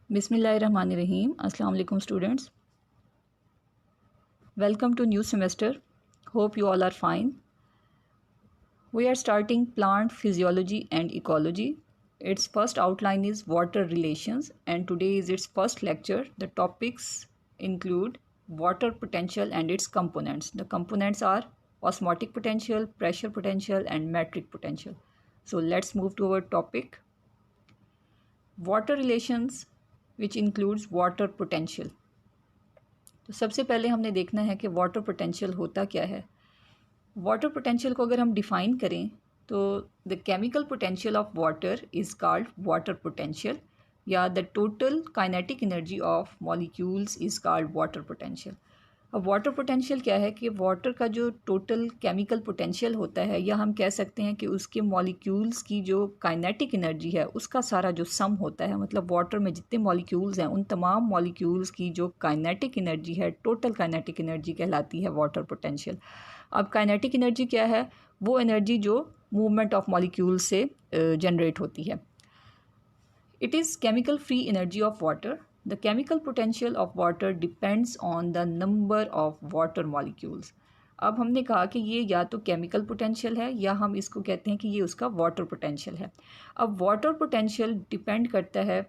Bismillahirrahmanirrahim. Assalamu alaikum students. Welcome to new semester. Hope you all are fine. We are starting plant physiology and ecology. Its first outline is water relations and today is its first lecture. The topics include water potential and its components. The components are osmotic potential, pressure potential and metric potential. So let's move to our topic. Water relations which includes water potential. तो सबसे पहले हमने देखना है कि water potential होता क्या है। वाटर पोटेंशियल को अगर हम डिफ़ाइन करें तो the chemical potential of water is called water potential या the total kinetic energy of molecules is called water potential. अब वाटर पोटेंशियल क्या है कि वाटर का जो टोटल केमिकल पोटेंशियल होता है या हम कह सकते हैं कि उसके मॉलिक्यूल्स की जो काइनेटिक एनर्जी है उसका सारा जो सम होता है, मतलब वाटर में जितने मॉलिक्यूल्स हैं उन तमाम मॉलिक्यूल्स की जो काइनेटिक एनर्जी है, टोटल काइनेटिक एनर्जी कहलाती है वाटर पोटेंशियल। अब काइनेटिक एनर्जी क्या है? वो एनर्जी जो मूवमेंट ऑफ मॉलिक्यूल से जनरेट होती है। It is chemical free energy of water. The chemical potential of water depends on the number of water molecules. अब हमने कहा कि ये या तो केमिकल पोटेंशियल है या हम इसको कहते हैं कि ये उसका वाटर पोटेंशियल है। अब वाटर पोटेंशियल डिपेंड करता है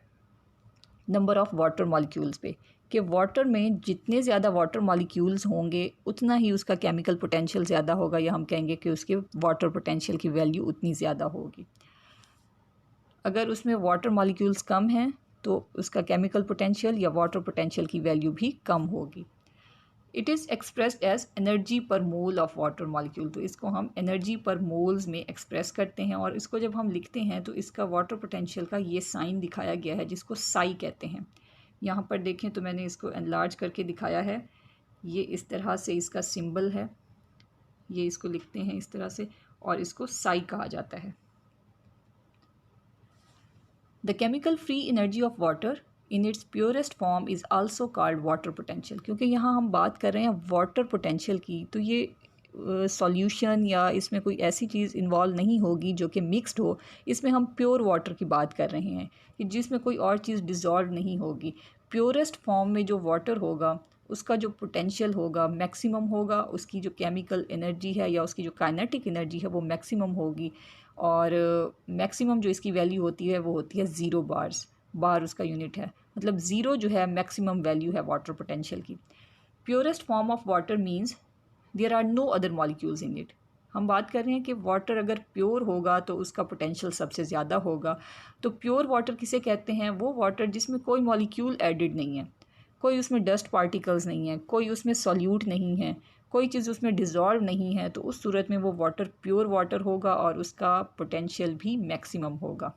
नंबर ऑफ़ वाटर मॉलिक्यूल्स पे कि वाटर में जितने ज़्यादा वाटर मॉलिक्यूल्स होंगे उतना ही उसका केमिकल पोटेंशियल ज़्यादा होगा या हम कहेंगे कि उसके वाटर पोटेंशियल की वैल्यू उतनी ज़्यादा होगी। अगर उसमें वाटर मॉलिक्यूल्स कम हैं तो उसका केमिकल पोटेंशियल या वाटर पोटेंशियल की वैल्यू भी कम होगी। It is expressed as energy per mole of water molecule. तो इसको हम एनर्जी पर मोल्स में एक्सप्रेस करते हैं और इसको जब हम लिखते हैं तो इसका वाटर पोटेंशियल का ये साइन दिखाया गया है जिसको साई कहते हैं। यहाँ पर देखें तो मैंने इसको एनलार्ज करके दिखाया है। ये इस तरह से इसका सिंबल है, ये इसको लिखते हैं इस तरह से और इसको साई कहा जाता है। The chemical free energy of water in its purest form is also called water potential। क्योंकि यहाँ हम बात कर रहे हैं वाटर पोटेंशियल की तो ये सॉल्यूशन या इसमें कोई ऐसी चीज़ इन्वॉल्व नहीं होगी जो कि मिक्स्ड हो। इसमें हम प्योर वाटर की बात कर रहे हैं कि जिसमें कोई और चीज़ डिज़ोल्व नहीं होगी। प्योरेस्ट फॉर्म में जो वाटर होगा उसका जो पोटेंशियल होगा मैक्सिमम होगा, उसकी जो केमिकल एनर्जी है या उसकी जो काइनेटिक एनर्जी है वो मैक्सिमम होगी और मैक्सिमम जो इसकी वैल्यू होती है वो होती है 0 बार्स। बार उसका यूनिट है, मतलब 0 जो है मैक्सिमम वैल्यू है वाटर पोटेंशियल की। Purest form of water means there are no other molecules in it. हम बात कर रहे हैं कि वाटर अगर प्योर होगा तो उसका पोटेंशियल सबसे ज़्यादा होगा। तो प्योर वाटर किसे कहते हैं? वो वाटर जिसमें कोई मॉलिक्यूल एडिड नहीं है, कोई उसमें डस्ट पार्टिकल्स नहीं है, कोई उसमें सॉल्यूट नहीं है, कोई चीज़ उसमें डिज़ोल्व नहीं है, तो उस सूरत में वो वाटर प्योर वाटर होगा और उसका पोटेंशियल भी मैक्सिमम होगा।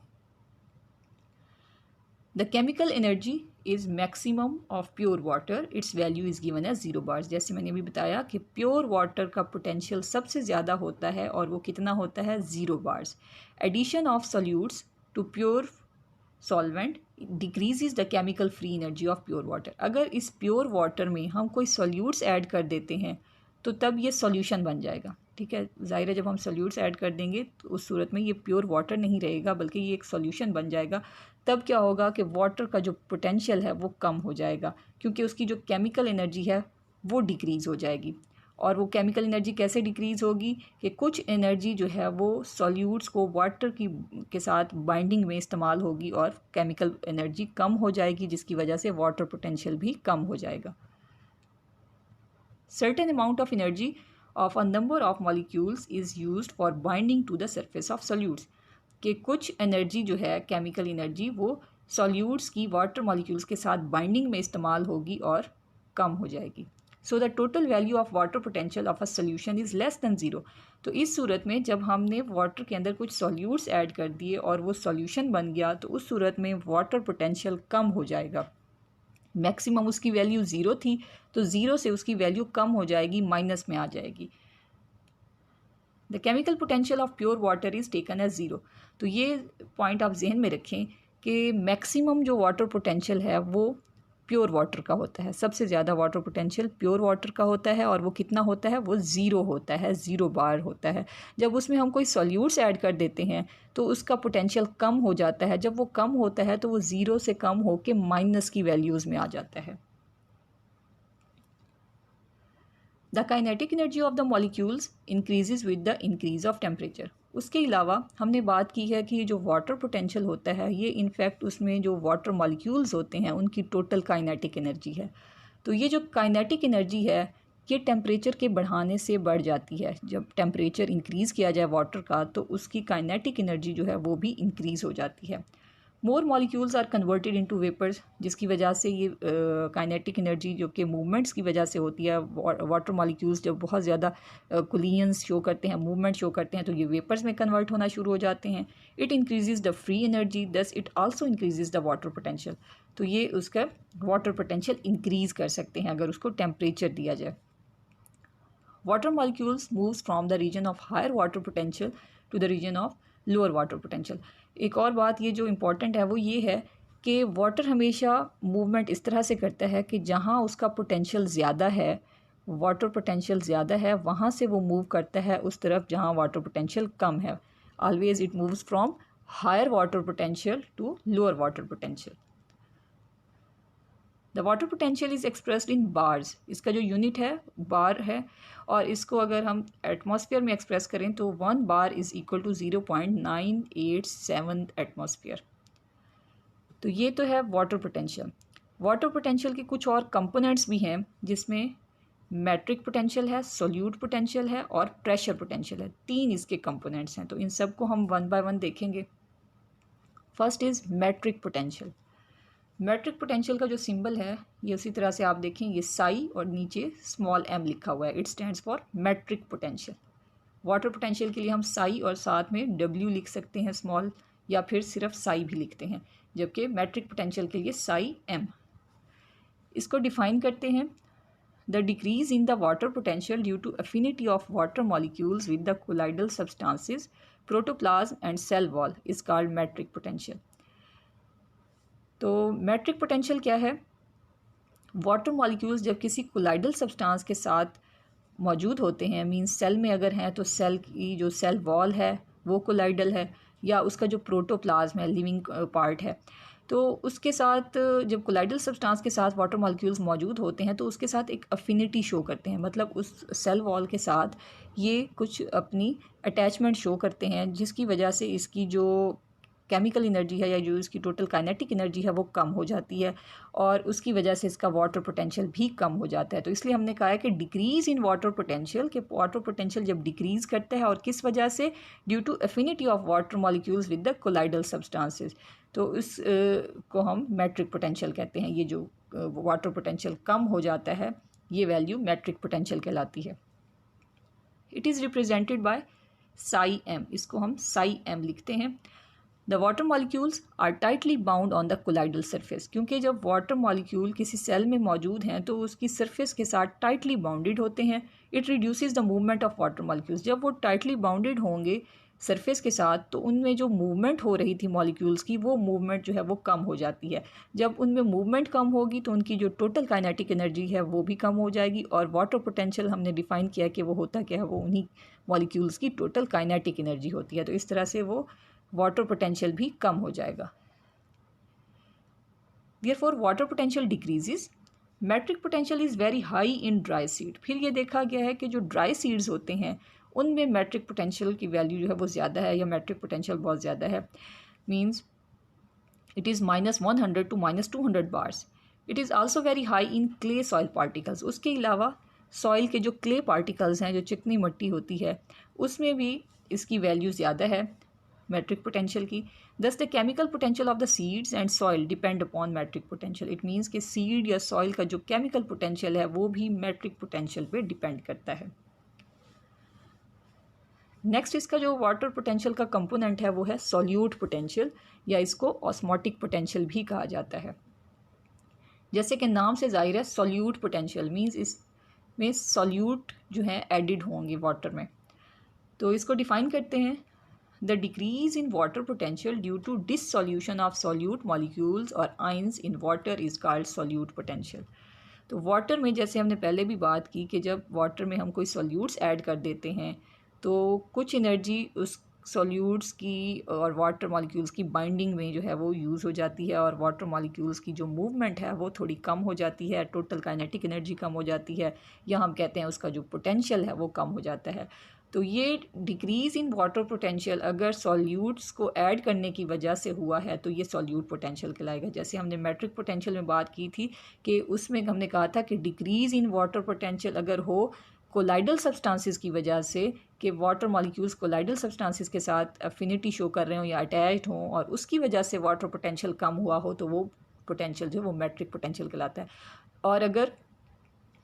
The chemical energy is maximum of pure water, its value is given as 0 bars. जैसे मैंने अभी बताया कि प्योर वाटर का पोटेंशियल सबसे ज़्यादा होता है और वो कितना होता है? 0 bars. Addition of solutes to pure solvent decreases the chemical free energy of pure water. अगर इस प्योर वाटर में हम कोई सॉल्यूट्स ऐड कर देते हैं तो तब ये सॉल्यूशन बन जाएगा। ठीक है, ज़ाहिर है जब हम सॉल्यूट्स ऐड कर देंगे तो उस सूरत में ये प्योर वाटर नहीं रहेगा बल्कि ये एक सॉल्यूशन बन जाएगा। तब क्या होगा कि वाटर का जो पोटेंशियल है वो कम हो जाएगा क्योंकि उसकी जो केमिकल एनर्जी है वो डिक्रीज़ हो जाएगी। और वो केमिकल एनर्जी कैसे डिक्रीज़ होगी कि कुछ एनर्जी जो है वो सॉल्यूट्स को वाटर की के साथ बाइंडिंग में इस्तेमाल होगी और केमिकल एनर्जी कम हो जाएगी जिसकी वजह से वाटर पोटेंशियल भी कम हो जाएगा। Certain amount of energy of a number of molecules is used for binding to the surface of solutes. कि कुछ एनर्जी जो है केमिकल एनर्जी वो सॉल्यूट्स की वाटर मॉलिक्यूल्स के साथ बाइंडिंग में इस्तेमाल होगी और कम हो जाएगी। So the total value of water potential of a solution is less than 0। तो इस सूरत में जब हमने वाटर के अंदर कुछ सॉल्यूट्स ऐड कर दिए और वो सॉल्यूशन बन गया तो उस सूरत में वाटर पोटेंशियल कम हो जाएगा। मैक्सिमम उसकी वैल्यू 0 थी तो 0 से उसकी वैल्यू कम हो जाएगी, माइनस में आ जाएगी। The chemical potential of pure water is taken as 0। तो ये पॉइंट आप जहन में रखें कि मैक्सिमम जो वाटर पोटेंशियल है वो प्योर वाटर का होता है। सबसे ज़्यादा वाटर पोटेंशियल प्योर वाटर का होता है, और वो कितना होता है, वो ज़ीरो होता है, 0 बार होता है। जब उसमें हम कोई सॉल्यूट्स ऐड कर देते हैं तो उसका पोटेंशियल कम हो जाता है। जब वो कम होता है तो वो 0 से कम होकर माइनस की वैल्यूज़ में आ जाता है। The kinetic energy of the molecules increases with the increase of temperature. उसके अलावा हमने बात की है कि ये जो वाटर पोटेंशियल होता है ये इनफैक्ट उसमें जो वाटर मॉलिक्यूल्स होते हैं उनकी टोटल काइनेटिक एनर्जी है। तो ये जो काइनेटिक एनर्जी है ये टेम्परेचर के बढ़ाने से बढ़ जाती है। जब टेम्परेचर इंक्रीज़ किया जाए वाटर का तो उसकी काइनेटिक एनर्जी जो है वो भी इंक्रीज़ हो जाती है। More molecules are converted into vapours, जिसकी वजह से ये काइनेटिक एनर्जी जो कि मूवमेंट्स की वजह से होती है। वाटर मॉलिक्यूल्स जब बहुत ज़्यादा कुलियंस शो करते हैं, मूवमेंट शो करते हैं, तो ये वेपर्स में कन्वर्ट होना शुरू हो जाते हैं। It increases the free energy, thus it also increases the water potential. तो ये उसका वाटर पोटेंशियल इंक्रीज़ कर सकते हैं अगर उसको टेम्परेचर दिया जाए। Water molecules moves from the region of higher water potential to the region of lower water potential. एक और बात ये जो इम्पॉर्टेंट है वो ये है कि वाटर हमेशा मूवमेंट इस तरह से करता है कि जहाँ उसका पोटेंशियल ज़्यादा है, वाटर पोटेंशियल ज़्यादा है, वहाँ से वो मूव करता है उस तरफ जहाँ वाटर पोटेंशियल कम है। Always it moves from higher water potential to lower water potential. The water potential is expressed in bars. इसका जो यूनिट है बार है, और इसको अगर हम एटमॉस्फेयर में एक्सप्रेस करें तो 1 बार इज़ इक्वल टू 0.987 एटमॉस्फेयर। तो ये तो है वाटर पोटेंशियल। वाटर पोटेंशियल के कुछ और कंपोनेंट्स भी हैं जिसमें मैट्रिक पोटेंशियल है, सोल्यूट पोटेंशियल है और प्रेशर पोटेंशियल है। 3 इसके कंपोनेंट्स हैं, तो इन सब को हम 1 बाय 1 देखेंगे। First is matric potential. Matric potential का जो सिंबल है ये उसी तरह से आप देखें, ये साई और नीचे स्मॉल m लिखा हुआ है। It stands for matric potential. Water potential के लिए हम साई और साथ में w लिख सकते हैं स्मॉल, या फिर सिर्फ साई भी लिखते हैं, जबकि मैट्रिक पोटेंशियल के लिए साई m। इसको डिफाइन करते हैं, the decrease in the water potential due to affinity of water molecules with the colloidal substances protoplasm and cell wall is called matric potential. तो मैट्रिक पोटेंशियल क्या है? वाटर मॉलिक्यूल्स जब किसी कोलाइडल सब्सटेंस के साथ मौजूद होते हैं, मींस सेल में अगर हैं तो सेल की जो सेल वॉल है वो कोलाइडल है, या उसका जो प्रोटोप्लाज्म है लिविंग पार्ट है, तो उसके साथ जब कोलाइडल सब्सटेंस के साथ वाटर मॉलिक्यूल्स मौजूद होते हैं तो उसके साथ एक अफिनिटी शो करते हैं। मतलब उस सेल वॉल के साथ ये कुछ अपनी अटैचमेंट शो करते हैं, जिसकी वजह से इसकी जो केमिकल एनर्जी है या जो इसकी टोटल काइनेटिक एनर्जी है वो कम हो जाती है, और उसकी वजह से इसका वाटर पोटेंशियल भी कम हो जाता है। तो इसलिए हमने कहा है कि डिक्रीज़ इन वाटर पोटेंशियल, कि वाटर पोटेंशियल जब डिक्रीज़ करता है, और किस वजह से? Due to affinity of water molecules with the colloidal substances. तो इस को हम मैट्रिक पोटेंशियल कहते हैं। ये जो वाटर पोटेंशियल कम हो जाता है ये वैल्यू मैट्रिक पोटेंशियल कहलाती है। It is represented by psi m. इसको हम साई एम लिखते हैं। The water molecules are tightly bound on the colloidal surface, क्योंकि जब वाटर मॉलिक्यूल किसी सेल में मौजूद हैं तो उसकी सरफेस के साथ टाइटली बाउंडेड होते हैं। It reduces the movement of water molecules. जब वो टाइटली बाउंडेड होंगे सरफेस के साथ तो उनमें जो मूवमेंट हो रही थी मॉलिक्यूल्स की, वो मूवमेंट जो है वो कम हो जाती है। जब उनमें मूवमेंट कम होगी तो उनकी जो टोटल काइनेटिक एनर्जी है वो भी कम हो जाएगी, और वाटर पोटेंशियल हमने डिफाइन किया कि वो होता क्या है, वो उन्हीं मॉलिक्यूल्स की टोटल काइनेटिक एनर्जी होती है। तो इस तरह से वो वाटर पोटेंशियल भी कम हो जाएगा। Therefore water potential decreases. Matric potential is very high in dry seed. फिर ये देखा गया है कि जो ड्राई सीड्स होते हैं उनमें मैट्रिक पोटेंशियल की वैल्यू जो है वो ज़्यादा है, या मैट्रिक पोटेंशियल बहुत ज़्यादा है। Means it is -100 to -200 bars. It is also very high in clay soil particles. उसके अलावा सॉइल के जो क्ले पार्टिकल्स हैं, जो चिकनी मिट्टी होती है, उसमें भी इसकी वैल्यू ज़्यादा है मैट्रिक पोटेंशियल की। Thus the chemical potential of the seeds and soil depend upon matric potential. It means कि सीड या सॉइल का जो केमिकल पोटेंशियल है वो भी मैट्रिक पोटेंशियल पे डिपेंड करता है। नेक्स्ट इसका जो वाटर पोटेंशियल का कंपोनेंट है वो है सॉल्यूट पोटेंशियल, या इसको ऑस्मोटिक पोटेंशियल भी कहा जाता है। जैसे कि नाम से जाहिर है सॉल्यूट पोटेंशियल मीन्स इसमें सॉल्यूट जो है एडिड होंगे वाटर में। तो इसको डिफाइन करते हैं, The decrease in water potential due to dissolution of solute molecules or ions in water is called solute potential. तो वाटर में जैसे हमने पहले भी बात की कि जब वाटर में हम कोई सॉल्यूट्स ऐड कर देते हैं तो कुछ एनर्जी उस सॉल्यूट्स की और वाटर मॉलिक्यूल्स की बाइंडिंग में जो है वो यूज़ हो जाती है, और वाटर मॉलिक्यूल्स की जो मूवमेंट है वो थोड़ी कम हो जाती है, टोटल काइनेटिक एनर्जी कम हो जाती है, या हम कहते हैं उसका जो पोटेंशियल है वो कम हो जाता है। तो ये डिक्रीज़ इन वाटर पोटेंशियल अगर सॉल्यूट्स को ऐड करने की वजह से हुआ है तो ये सॉल्यूट पोटेंशियल कहलाएगा। जैसे हमने मेट्रिक पोटेंशियल में बात की थी कि उसमें हमने कहा था कि डिक्रीज़ इन वाटर पोटेंशियल अगर हो कोलाइडल सब्सटेंसेस की वजह से, कि वाटर मॉलिक्यूल्स कोलाइडल सब्सटेंसेस के साथ अफिनिटी शो कर रहे हों या अटैच्ड हों और उसकी वजह से वाटर पोटेंशियल कम हुआ हो, तो वो पोटेंशियल जो है वो मेट्रिक पोटेंशियल कहलाता है। और अगर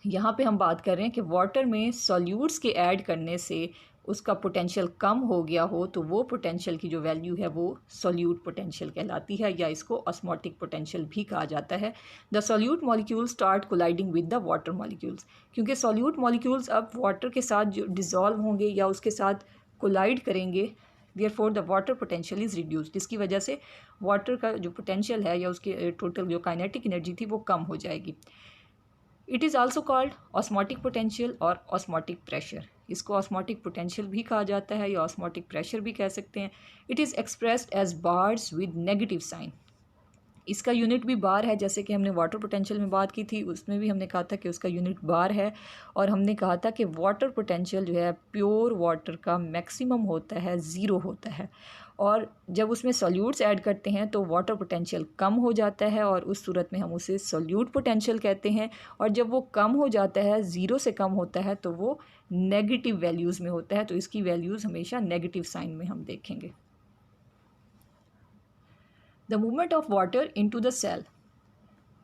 यहाँ पे हम बात कर रहे हैं कि वाटर में सॉल्यूट्स के ऐड करने से उसका पोटेंशियल कम हो गया हो, तो वो पोटेंशियल की जो वैल्यू है वो सॉल्यूट पोटेंशियल कहलाती है, या इसको ऑस्मोटिक पोटेंशियल भी कहा जाता है। The solute molecules start colliding with the water molecules, क्योंकि सॉल्यूट मॉलिक्यूल्स अब वाटर के साथ जो डिज़ोल्व होंगे या उसके साथ कोलाइड करेंगे, therefore the water potential is reduced, जिसकी वजह से वाटर का जो पोटेंशियल है या उसकी टोटल जो काइनेटिक एनर्जी थी वो कम हो जाएगी। It is also called osmotic potential और ऑस्मोटिक प्रेशर। इसको ऑस्मोटिक पोटेंशियल भी कहा जाता है या ऑस्मोटिक प्रेशर भी कह सकते हैं। It is expressed as bars with negative sign. इसका यूनिट भी बार है, जैसे कि हमने वाटर पोटेंशियल में बात की थी, उसमें भी हमने कहा था कि उसका यूनिट बार है, और हमने कहा था कि वाटर पोटेंशियल जो है प्योर वाटर का मैक्सिमम होता है, ज़ीरो होता है, और जब उसमें सॉल्यूट्स ऐड करते हैं तो वाटर पोटेंशियल कम हो जाता है और उस सूरत में हम उसे सॉल्यूट पोटेंशियल कहते हैं। और जब वो कम हो जाता है, ज़ीरो से कम होता है, तो वो नेगेटिव वैल्यूज़ में होता है, तो इसकी वैल्यूज़ हमेशा नेगेटिव साइन में हम देखेंगे। The movement of water into the cell.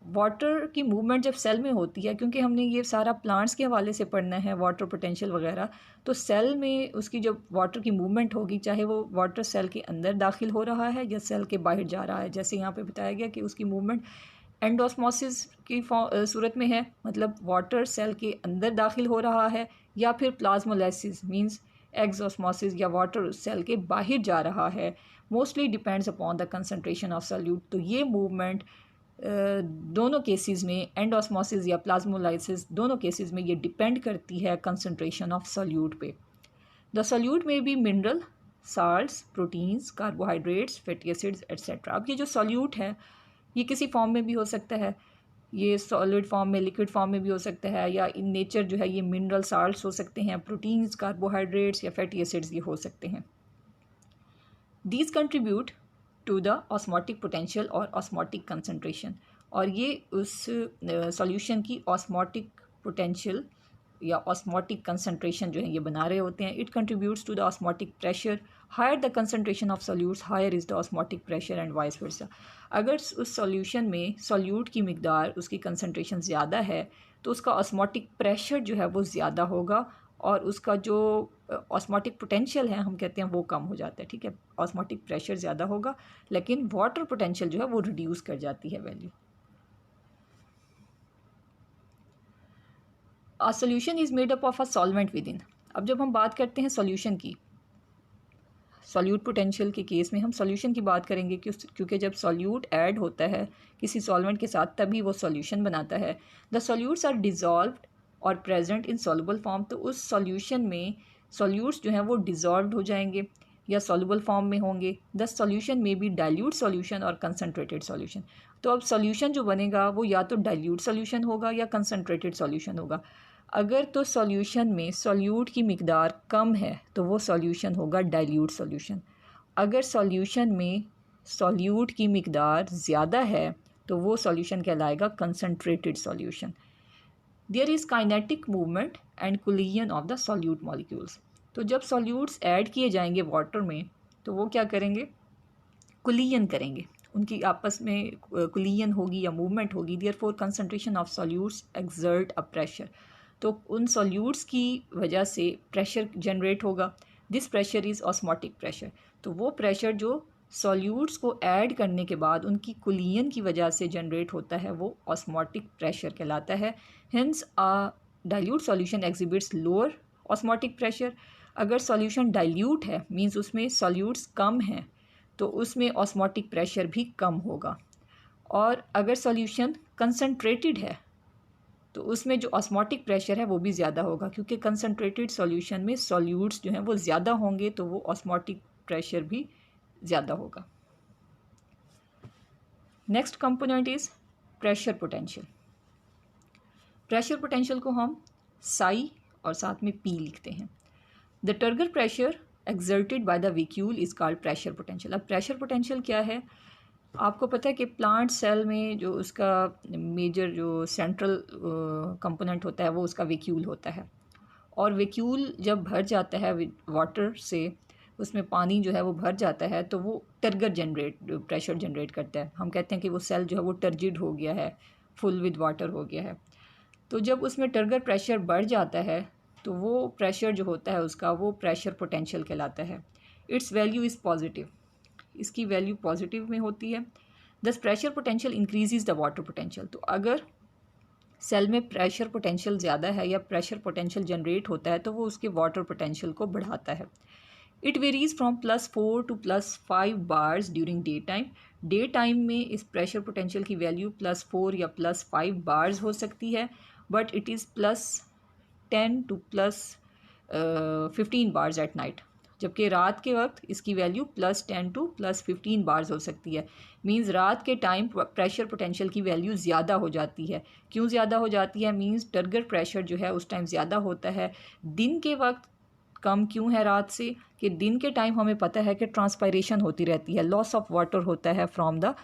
Water की मूवमेंट जब सेल में होती है, क्योंकि हमने ये सारा प्लांट्स के हवाले से पढ़ना है वाटर पोटेंशियल वगैरह, तो सेल में उसकी जब वाटर की मूवमेंट होगी, चाहे वो वाटर सेल के अंदर दाखिल हो रहा है या सेल के बाहर जा रहा है, जैसे यहाँ पे बताया गया कि उसकी मूवमेंट एंडोस्मोसिस की सूरत में है, मतलब वाटर सेल के अंदर दाखिल हो रहा है, या फिर प्लाज्मोलाइसिस मींस एक्सोस्मोसिस या वाटर सेल के बाहर जा रहा है। Mostly depends upon the concentration of solute. तो ये मूवमेंट दोनों केसेस में, एंडोस्मोसिस या प्लाज्मोलाइसिस, दोनों केसेस में ये डिपेंड करती है कंसनट्रेशन ऑफ सॉल्यूट पे। द सॉल्यूट में भी mineral, salts, proteins, carbohydrates, fatty acids etcetera. अब ये जो सॉल्यूट है ये किसी फॉर्म में भी हो सकता है, ये सॉलिड फॉर्म में, लिक्विड फॉर्म में भी हो सकता है, या इन नेचर जो है ये मिनरल साल्ट्स हो सकते हैं, प्रोटीन्स, कार्बोहाइड्रेट्स या फैटी एसिड्स ये हो सकते हैं। These contribute to the osmotic potential और ऑस्मोटिक कंसनट्रेशन, और ये उस सॉल्यूशन की ऑस्मोटिक पोटेंशियल या ऑस्मोटिक कंसनट्रेशन जो है ये बना रहे होते हैं। It contributes to the osmotic pressure. Higher the concentration of solutes higher is the osmotic pressure and vice versa. अगर उस सॉल्यूशन में सॉल्यूट की मिकदार, उसकी कंसनट्रेशन ज़्यादा है, तो उसका ऑस्मोटिक प्रेशर जो है वो ज़्यादा होगा, और उसका जो ऑस्मोटिक पोटेंशियल है हम कहते हैं वो कम हो जाता है। ठीक है, ऑस्मोटिक प्रेशर ज़्यादा होगा लेकिन वाटर पोटेंशियल जो है वो रिड्यूस कर जाती है value. A solution is made up of a solvent with in. अब जब हम बात करते हैं सॉल्यूशन की, सॉल्यूट पोटेंशियल के केस में हम सॉल्यूशन की बात करेंगे, क्योंकि जब सॉल्यूट ऐड होता है किसी सॉल्वेंट के साथ तभी वो सॉल्यूशन बनाता है। द सॉल्यूट्स आर डिज़ोल्व्ड और प्रेजेंट इन सॉल्युबल फॉर्म। तो उस सॉल्यूशन में सॉल्यूट्स जो हैं वो डिज़ोल्व्ड हो जाएंगे या सॉल्युबल फॉर्म में होंगे। द सॉल्यूशन में बी डाइल्यूट सॉल्यूशन और कंसनट्रेटेड सॉल्यूशन। तो अब सॉल्यूशन जो बनेगा वो या तो डाइल्यूट सॉल्यूशन होगा या कंसनट्रेटेड सॉल्यूशन होगा। अगर तो सॉल्यूशन में सॉल्यूट की मिकदार कम है तो वो सॉल्यूशन होगा डाइल्यूट सॉल्यूशन। अगर सॉल्यूशन में सॉल्यूट की मिकदार ज़्यादा है तो वो सॉल्यूशन कहलाएगा concentrated solution. There is kinetic movement and collision of the solute molecules. तो जब सॉल्यूट्स ऐड किए जाएंगे वाटर में तो वो क्या करेंगे, कोलिजन करेंगे, उनकी आपस में कोलिजन होगी या मूवमेंट होगी। Therefore concentration of solutes exert a pressure. तो उन सॉल्यूट्स की वजह से प्रेशर जनरेट होगा। This pressure is osmotic pressure. तो वो प्रेशर जो सॉल्यूट्स को ऐड करने के बाद उनकी कोलिजन की वजह से जनरेट होता है वो ऑस्मोटिक प्रेशर कहलाता है। Hence a dilute solution exhibits lower osmotic pressure. अगर सॉल्यूशन डाइल्यूट है मींस उसमें सॉल्यूट्स कम हैं तो उसमें ऑस्मोटिक प्रेशर भी कम होगा। और अगर सॉल्यूशन कंसनट्रेटेड है तो उसमें जो ऑस्मोटिक प्रेशर है वो भी ज़्यादा होगा, क्योंकि कंसनट्रेटेड सॉल्यूशन में सॉल्यूट्स जो हैं वो ज़्यादा होंगे तो वो ऑस्मोटिक प्रेशर भी ज़्यादा होगा। Next component is pressure potential. Pressure potential को हम साई और साथ में पी लिखते हैं। The turgor pressure exerted by the vacuole is called pressure potential. अब प्रेशर पोटेंशियल क्या है, आपको पता है कि प्लांट सेल में जो उसका मेजर जो सेंट्रल कंपोनेंट होता है वो उसका वैक्यूल होता है, और वैक्यूल जब भर जाता है वाटर से, उसमें पानी जो है वो भर जाता है तो वो प्रेशर जनरेट करता है। हम कहते हैं कि वो सेल जो है वो टर्जिड हो गया है, फुल विद वाटर हो गया है। तो जब उसमें टर्गर प्रेशर बढ़ जाता है तो वो प्रेशर जो होता है उसका वो प्रेशर पोटेंशियल कहलाता है। इट्स वैल्यू इज़ पॉजिटिव, इसकी वैल्यू पॉजिटिव में होती है। दस pressure potential increases the water potential. तो अगर सेल में प्रेशर पोटेंशियल ज़्यादा है या प्रेशर पोटेंशियल जनरेट होता है तो वो उसके वाटर पोटेंशियल को बढ़ाता है। It varies from +4 to +5 bars during day time. Day time में इस प्रेशर पोटेंशियल की वैल्यू +4 या +5 बार्स हो सकती है, but it is +10 to +15 bars at night. जबकि रात के वक्त इसकी वैल्यू +10 to +15 बार्स हो सकती है। मींस रात के टाइम प्रेशर पोटेंशियल की वैल्यू ज़्यादा हो जाती है। क्यों ज़्यादा हो जाती है, मींस टर्गर प्रेशर जो है उस टाइम ज़्यादा होता है। दिन के वक्त कम क्यों है रात से, कि दिन के टाइम हमें पता है कि ट्रांसपायरेशन होती रहती है, लॉस ऑफ वाटर होता है फ्रॉम द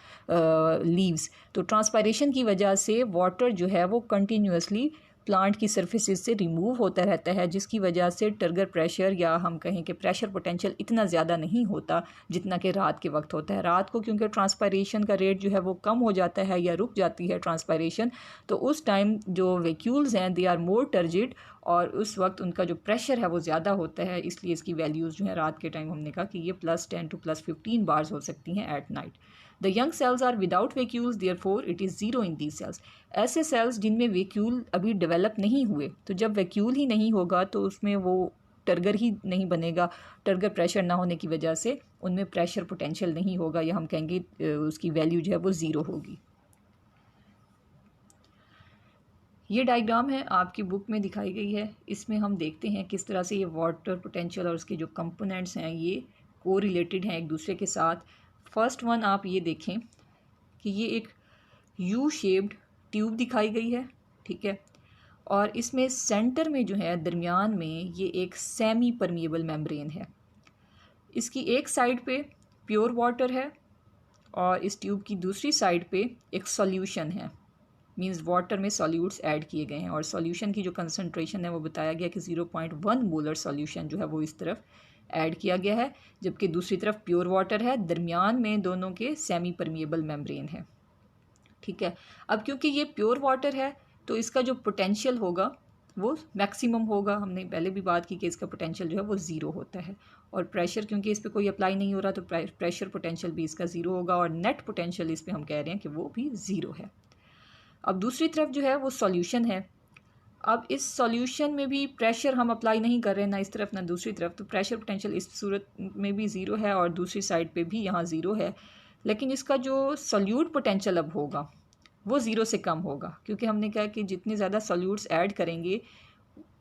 लीव्स। तो ट्रांसपायरेशन की वजह से वाटर जो है वो कंटिन्यूसली प्लांट की सर्फेसिस से रिमूव होता रहता है, जिसकी वजह से टर्गर प्रेशर या हम कहें कि प्रेशर पोटेंशियल इतना ज़्यादा नहीं होता जितना कि रात के वक्त होता है। रात को क्योंकि ट्रांसपायरेशन का रेट जो है वो कम हो जाता है या रुक जाती है ट्रांसपायरेशन, तो उस टाइम जो वैक्यूल्स हैं दे आर मोर टर्जिड और उस वक्त उनका जो प्रेशर है वो ज़्यादा होता है। इसलिए इसकी वैल्यूज़ जो है रात के टाइम हमने कहा कि ये +10 to +15 बार्स हो सकती हैं at night. The young cells are without vacuoles, therefore it is zero in these cells. ऐसे सेल्स जिनमें वैक्यूल अभी डेवलप नहीं हुए, तो जब वैक्यूल ही नहीं होगा तो उसमें वो टर्गर ही नहीं बनेगा। टर्गर प्रेशर ना होने की वजह से उनमें प्रेशर पोटेंशियल नहीं होगा, या हम कहेंगे उसकी वैल्यू जो है वो ज़ीरो होगी। ये डायग्राम है आपकी बुक में दिखाई गई है। इसमें हम देखते हैं किस तरह से ये वाटर पोटेंशियल और उसके जो कंपोनेंट्स हैं ये को रिलेटेड हैं एक दूसरे के साथ। फर्स्ट वन आप ये देखें कि ये एक यू शेप्ड ट्यूब दिखाई गई है, ठीक है, और इसमें सेंटर में जो है दरमियान में ये एक सेमी परमिएबल मेम्ब्रेन है। इसकी एक साइड पे प्योर वाटर है और इस ट्यूब की दूसरी साइड पे एक सॉल्यूशन है, मींस वाटर में सॉल्यूट्स ऐड किए गए हैं, और सॉल्यूशन की जो कंसंट्रेशन है वो बताया गया कि 0.1 मोलर सॉल्यूशन जो है वो इस तरफ ऐड किया गया है, जबकि दूसरी तरफ प्योर वाटर है। दरमियान में दोनों के सेमी परमिएबल मेम्ब्रेन है, ठीक है। अब क्योंकि ये प्योर वाटर है तो इसका जो पोटेंशियल होगा वो मैक्सिमम होगा। हमने पहले भी बात की कि इसका पोटेंशियल जो है वो ज़ीरो होता है, और प्रेशर क्योंकि इस पर कोई अप्लाई नहीं हो रहा तो प्रेशर पोटेंशियल भी इसका ज़ीरो होगा, और नेट पोटेंशियल इस पर हम कह रहे हैं कि वो भी ज़ीरो है। अब दूसरी तरफ जो है वो सॉल्यूशन है। अब इस सॉल्यूशन में भी प्रेशर हम अप्लाई नहीं कर रहे, ना इस तरफ ना दूसरी तरफ, तो प्रेशर पोटेंशियल इस सूरत में भी ज़ीरो है और दूसरी साइड पे भी यहाँ ज़ीरो है। लेकिन इसका जो सॉल्यूट पोटेंशियल अब होगा वो ज़ीरो से कम होगा, क्योंकि हमने कहा कि जितने ज़्यादा सॉल्यूट्स ऐड करेंगे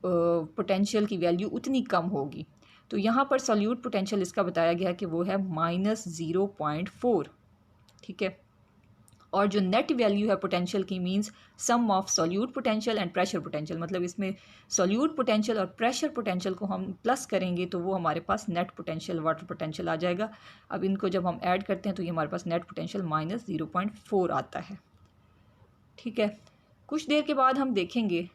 पोटेंशियल की वैल्यू उतनी कम होगी। तो यहाँ पर सॉल्यूट पोटेंशियल इसका बताया गया कि वो है -0.4, ठीक है। और जो नेट वैल्यू है पोटेंशियल की means sum of solute potential and pressure potential, मतलब इसमें सॉल्यूट पोटेंशियल और प्रेशर पोटेंशियल को हम प्लस करेंगे तो वो हमारे पास नेट पोटेंशियल वाटर पोटेंशियल आ जाएगा। अब इनको जब हम ऐड करते हैं तो ये हमारे पास नेट पोटेंशियल -0.4 आता है, ठीक है। कुछ देर के बाद हम देखेंगे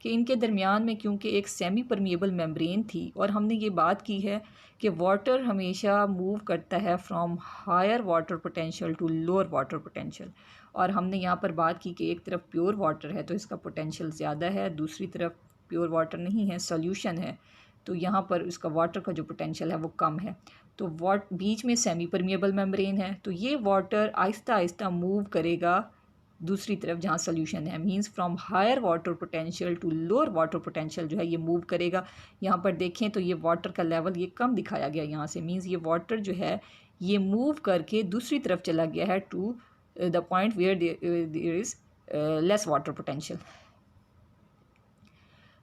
कि इनके दरमियान में क्योंकि एक सेमी परमिएबल मेम्ब्रेन थी, और हमने ये बात की है कि वाटर हमेशा मूव करता है from higher water potential to lower water potential, और हमने यहाँ पर बात की कि एक तरफ प्योर वाटर है तो इसका पोटेंशियल ज़्यादा है, दूसरी तरफ प्योर वाटर नहीं है, सॉल्यूशन है, तो यहाँ पर इसका वाटर का जो पोटेंशियल है वो कम है। तो बीच में सेमी परमिएबल मेम्ब्रेन है, तो ये वाटर आहिस्ता आहिस्ता मूव करेगा दूसरी तरफ जहाँ सोल्यूशन है, means from higher water potential to lower water potential जो है ये मूव करेगा। यहाँ पर देखें तो ये वाटर का लेवल ये कम दिखाया गया यहाँ से, मींस ये वाटर जो है ये मूव करके दूसरी तरफ चला गया है to the point where there is less water potential.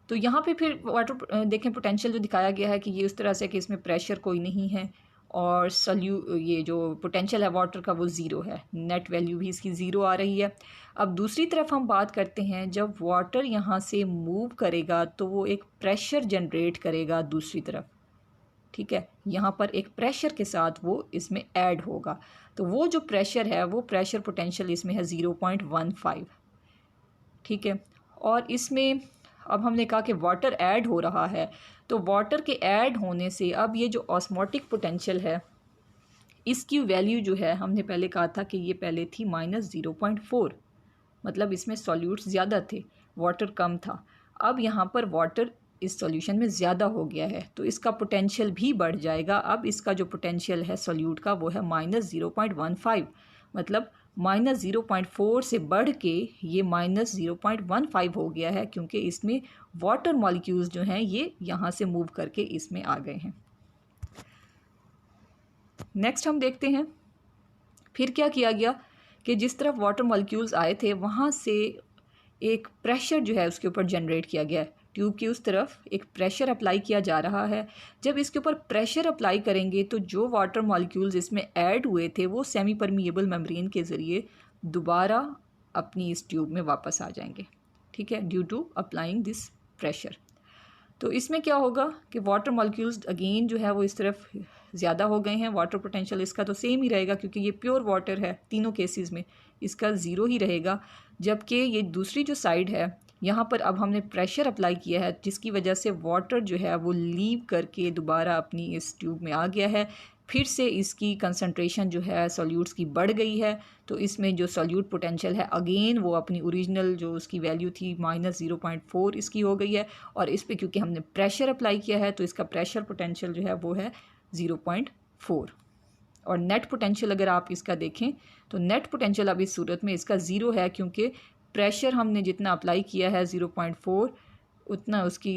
तो यहाँ पे फिर वाटर देखें पोटेंशियल जो दिखाया गया है कि ये उस तरह से कि इसमें प्रेशर कोई नहीं है और ये जो पोटेंशियल है वाटर का वो ज़ीरो है, नेट वैल्यू भी इसकी ज़ीरो आ रही है। अब दूसरी तरफ हम बात करते हैं, जब वाटर यहाँ से मूव करेगा तो वो एक प्रेशर जनरेट करेगा दूसरी तरफ, ठीक है। यहाँ पर एक प्रेशर के साथ वो इसमें ऐड होगा, तो वो जो प्रेशर है वो प्रेशर पोटेंशियल इसमें है 0.15, ठीक है। और इसमें अब हमने कहा कि वाटर ऐड हो रहा है, तो वाटर के ऐड होने से अब ये जो ऑस्मोटिक पोटेंशियल है इसकी वैल्यू जो है, हमने पहले कहा था कि ये पहले थी -0.4, मतलब इसमें सॉल्यूट्स ज़्यादा थे, वाटर कम था। अब यहाँ पर वाटर इस सॉल्यूशन में ज़्यादा हो गया है तो इसका पोटेंशियल भी बढ़ जाएगा। अब इसका जो पोटेंशियल है सॉल्यूट का वो है -0.15, मतलब -0.4 से बढ़ के ये -0.15 हो गया है, क्योंकि इसमें वाटर मॉलिक्यूल्स जो हैं ये यहाँ से मूव करके इसमें आ गए हैं। नेक्स्ट हम देखते हैं फिर क्या किया गया कि जिस तरफ वाटर मॉलिक्यूल्स आए थे वहाँ से एक प्रेशर जो है उसके ऊपर जनरेट किया गया है। ट्यूब की उस तरफ एक प्रेशर अप्लाई किया जा रहा है। जब इसके ऊपर प्रेशर अप्लाई करेंगे तो जो वाटर मॉलिक्यूल्स इसमें ऐड हुए थे वो सेमी परमिएबल मेम्ब्रेन के ज़रिए दोबारा अपनी इस ट्यूब में वापस आ जाएंगे, ठीक है, due to applying this pressure. तो इसमें क्या होगा कि वाटर मॉलिक्यूल्स अगेन जो है वो इस तरफ ज़्यादा हो गए हैं। वाटर पोटेंशियल इसका तो सेम ही रहेगा क्योंकि ये प्योर वाटर है, तीनों केसेस में इसका ज़ीरो ही रहेगा। जबकि ये दूसरी जो साइड है यहाँ पर अब हमने प्रेशर अप्लाई किया है जिसकी वजह से वाटर जो है वो लीव करके दोबारा अपनी इस ट्यूब में आ गया है। फिर से इसकी कंसंट्रेशन जो है सॉल्यूट्स की बढ़ गई है, तो इसमें जो सॉल्यूट पोटेंशियल है अगेन वो अपनी ओरिजिनल जो उसकी वैल्यू थी -0.4 इसकी हो गई है। और इस पे क्योंकि हमने प्रेशर अप्लाई किया है तो इसका प्रेशर पोटेंशियल जो है वो है 0.4। और नेट पोटेंशियल अगर आप इसका देखें तो नेट पोटेंशियल अब इस सूरत में इसका ज़ीरो है, क्योंकि प्रेशर हमने जितना अप्लाई किया है 0.4 उतना उसकी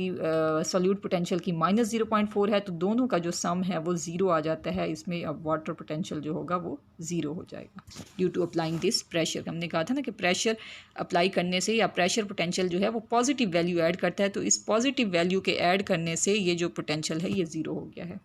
सॉल्यूट पोटेंशियल की -0.4 है, तो दोनों का जो सम है वो ज़ीरो आ जाता है। इसमें अब वाटर पोटेंशियल जो होगा वो ज़ीरो हो जाएगा due to applying this pressure. हमने कहा था ना कि प्रेशर अप्लाई करने से या प्रेशर पोटेंशियल जो है वो पॉजिटिव वैल्यू ऐड करता है, तो इस पॉजिटिव वैल्यू के ऐड करने से ये जो पोटेंशियल है ये ज़ीरो हो गया है।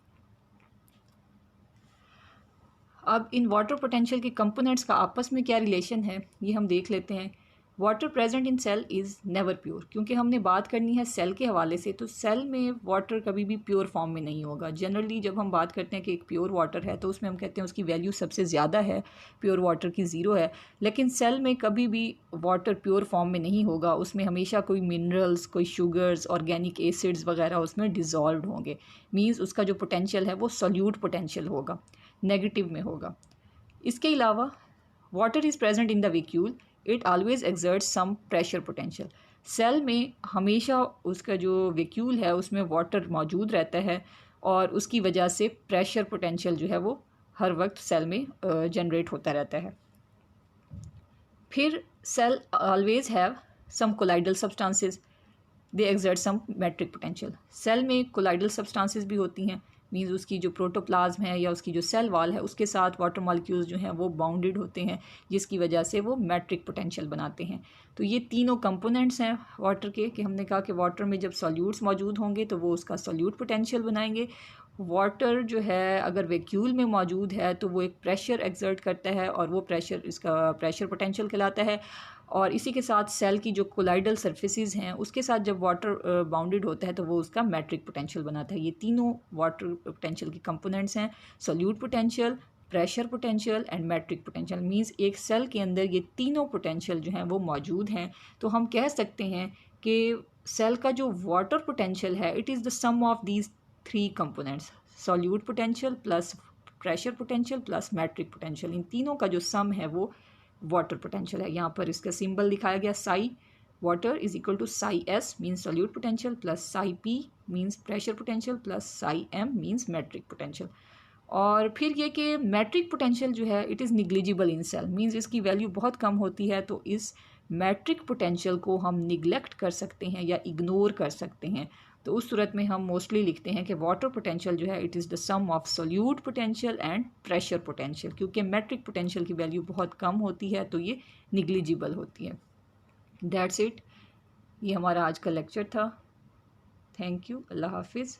अब इन वाटर पोटेंशियल के कंपोनेंट्स का आपस में क्या रिलेशन है ये हम देख लेते हैं। Water present in cell is never pure, क्योंकि हमने बात करनी है सेल के हवाले से, तो सेल में वाटर कभी भी प्योर फॉर्म में नहीं होगा। जनरली जब हम बात करते हैं कि एक प्योर वाटर है तो उसमें हम कहते हैं उसकी वैल्यू सबसे ज़्यादा है, प्योर वाटर की ज़ीरो है। लेकिन सेल में कभी भी वाटर प्योर फॉर्म में नहीं होगा, उसमें हमेशा कोई मिनरल्स, कोई शुगर्स, ऑर्गेनिक एसिड्स वगैरह उसमें डिज़ोल्व होंगे। मीन्स उसका जो पोटेंशियल है वो सॉल्यूट पोटेंशियल होगा, नेगेटिव में होगा। इसके अलावा water is present in the vacuole, it always exerts some pressure potential. Cell में हमेशा उसका जो वैक्यूल है उसमें वाटर मौजूद रहता है और उसकी वजह से प्रेशर पोटेंशियल जो है वो हर वक्त सेल में जनरेट होता रहता है। फिर cell always have some colloidal substances, they exert some matric potential. Cell में कोलाइडल सब्सटेंसेस भी होती हैं, मीन्स उसकी जो प्रोटोप्लाज्म है या उसकी जो सेल वाल है उसके साथ वाटर मॉलिक्यूल्स जो हैं वो बाउंडेड होते हैं, जिसकी वजह से वो मैट्रिक पोटेंशियल बनाते हैं। तो ये तीनों कंपोनेंट्स हैं वाटर के, कि हमने कहा कि वाटर में जब सॉल्यूट्स मौजूद होंगे तो वो उसका सॉल्यूट पोटेंशियल बनाएंगे। वाटर जो है अगर वैक्यूल में मौजूद है तो वो एक प्रेशर एक्सर्ट करता है और वो प्रेशर इसका प्रेशर पोटेंशियल कहलाता है। और इसी के साथ सेल की जो कोलाइडल सर्फेसिस हैं उसके साथ जब वाटर बाउंडेड होता है तो वो उसका मैट्रिक पोटेंशियल बनाता है। ये तीनों वाटर पोटेंशियल के कंपोनेंट्स हैं, solute potential, pressure potential and matric potential. Means एक सेल के अंदर ये तीनों पोटेंशियल जो हैं वो मौजूद हैं। तो हम कह सकते हैं कि सेल का जो वाटर पोटेंशियल है it is the sum of these three components, solute potential plus pressure potential plus matric potential. इन तीनों का जो सम है वो वाटर पोटेंशियल है। यहाँ पर इसका सिंबल दिखाया गया psi, water is equal to psi s means solute potential plus psi p means pressure potential plus psi m means matric potential. और फिर ये कि मैट्रिक पोटेंशियल जो है it is negligible in cell, means इसकी value बहुत कम होती है, तो इस मैट्रिक पोटेंशियल को हम निगलेक्ट कर सकते हैं या इग्नोर कर सकते हैं। तो उस सूरत में हम मोस्टली लिखते हैं कि वाटर पोटेंशियल जो है it is the sum of solute potential and pressure potential, क्योंकि मैट्रिक पोटेंशियल की वैल्यू बहुत कम होती है तो ये निग्लिजिबल होती है। दैट्स इट, ये हमारा आज का लेक्चर था। थैंक यू, अल्लाह हाफिज़।